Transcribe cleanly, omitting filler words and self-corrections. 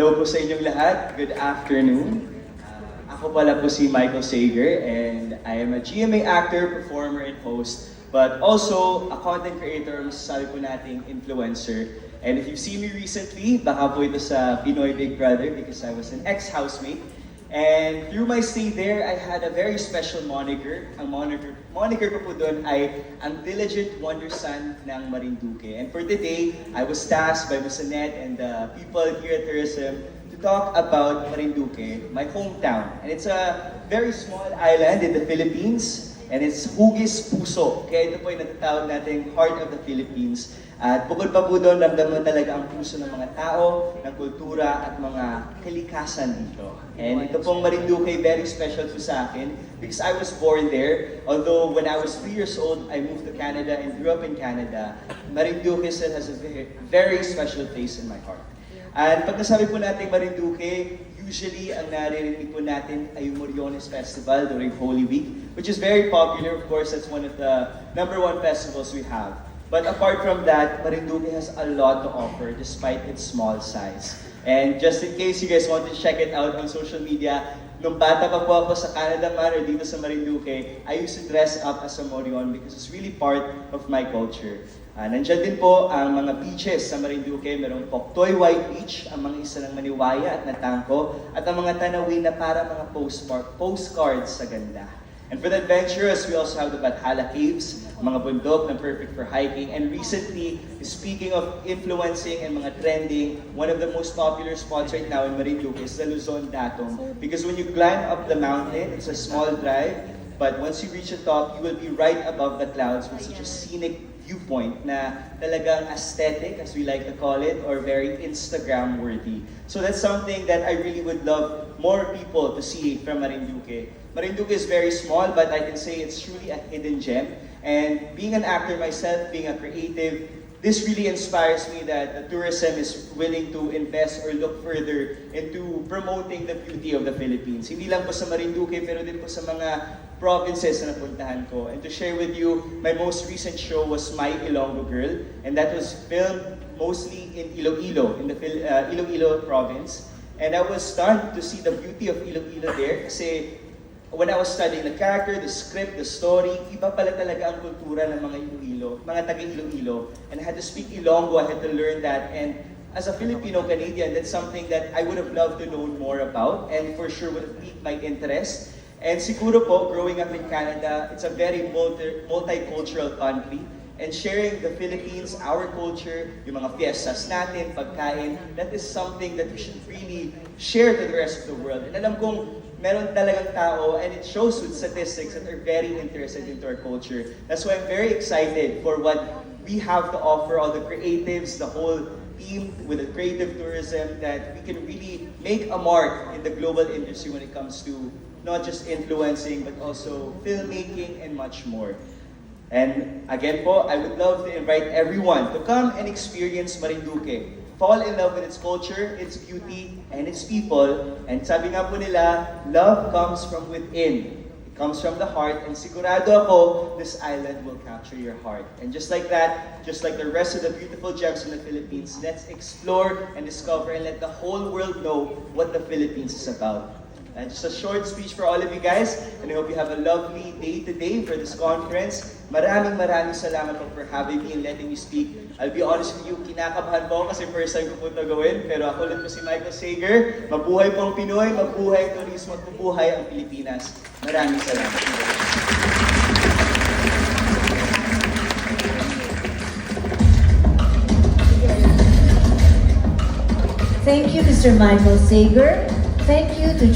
Hello po sa inyong lahat. Good afternoon. Ako pala po si Michael Sager and I am a GMA actor, performer, and host, but also a content creator, masasabi po nating influencer. And if you've seen me recently, baka po ito sa Pinoy Big Brother because I was an ex-housemate. And through my stay there, I had a very special moniker. Ang moniker ko po doon ay ang Diligent Wonder Son ng Marinduque. And for today, I was tasked by Ms. Annette and the people here at Tourism to talk about Marinduque, my hometown. And it's a very small island in the Philippines, and it's Hugis Puso. Kaya ito po yung natatawag natin Heart of the Philippines. At bukod pa po doon, ramdaman talaga ang puso ng mga tao, ng kultura at mga kalikasan dito. And ito pong Marinduque, very special po sa akin because I was born there. Although when I was 3 years old, I moved to Canada and grew up in Canada. Marinduque still has a very special place in my heart. And pag nasabi po natin Marinduque, usually ang naririnig po natin ay yung Moriones Festival during Holy Week, which is very popular. Of course, that's one of the #1 festivals we have. But apart from that, Marinduque has a lot to offer despite its small size. And just in case you guys want to check it out on social media, nung bata pa po ako sa Canada man or dito sa Marinduque, I used to dress up as a Morion because it's really part of my culture. Nandiyan din po ang mga beaches sa Marinduque. Merong Poktoy White Beach, ang mga isa ng Maniwaya at Natangko, at ang mga tanawin na para mga postcards sa ganda. And for the adventurous, we also have the Bathala Caves, mga bundok na perfect for hiking. And recently, speaking of influencing and mga trending, one of the most popular spots right now in Marinduque is the Luzon Datong. Because when you climb up the mountain, it's a small drive, but once you reach the top, you will be right above the clouds with such a scenic viewpoint na talagang aesthetic, as we like to call it, or very Instagram-worthy. So that's something that I really would love more people to see from Marinduque. Marinduque is very small, but I can say it's truly a hidden gem. And being an actor myself, being a creative, this really inspires me that the tourism is willing to invest or look further into promoting the beauty of the Philippines. Hindi lang po sa Marinduque, pero din po sa mga provinces na napuntahan ko. And to share with you, my most recent show was My Ilonggo Girl, and that was filmed mostly in Iloilo, in the Iloilo province. And I was stunned to see the beauty of Iloilo there kasi when I was studying the character, the script, the story, iba pala talaga ang kultura ng mga Iloilo, mga taga-Iloilo. And I had to speak Ilonggo, I had to learn that. And as a Filipino-Canadian, that's something that I would have loved to know more about and for sure would have piqued my interest. And siguro po, growing up in Canada, it's a very multicultural country. And sharing the Philippines, our culture, yung mga fiestas natin, pagkain, that is something that we should really share to the rest of the world. And alam kong meron talagang tao, and it shows with statistics that are very interested into our culture. That's why I'm very excited for what we have to offer, all the creatives, the whole team with the creative tourism, that we can really make a mark in the global industry when it comes to not just influencing, but also filmmaking and much more. And again po, I would love to invite everyone to come and experience Marinduque. Fall in love with its culture, its beauty, and its people. And sabi nga po nila, love comes from within. It comes from the heart, and sigurado ako, this island will capture your heart. And just like that, just like the rest of the beautiful gems in the Philippines, let's explore and discover and let the whole world know what the Philippines is about. Just a short speech for all of you guys, and I hope you have a lovely day today for this conference. Maraming salamat po for having me and letting me speak. I'll be honest with you, kinakabahan po ako kasi first time ko po ito gawin, pero ako lang po si Michael Sager. Mabuhay po ang Pinoy, mabuhay ang turismo, at mabuhay ang Pilipinas. Maraming salamat. Thank you, Mr. Michael Sager. Thank you to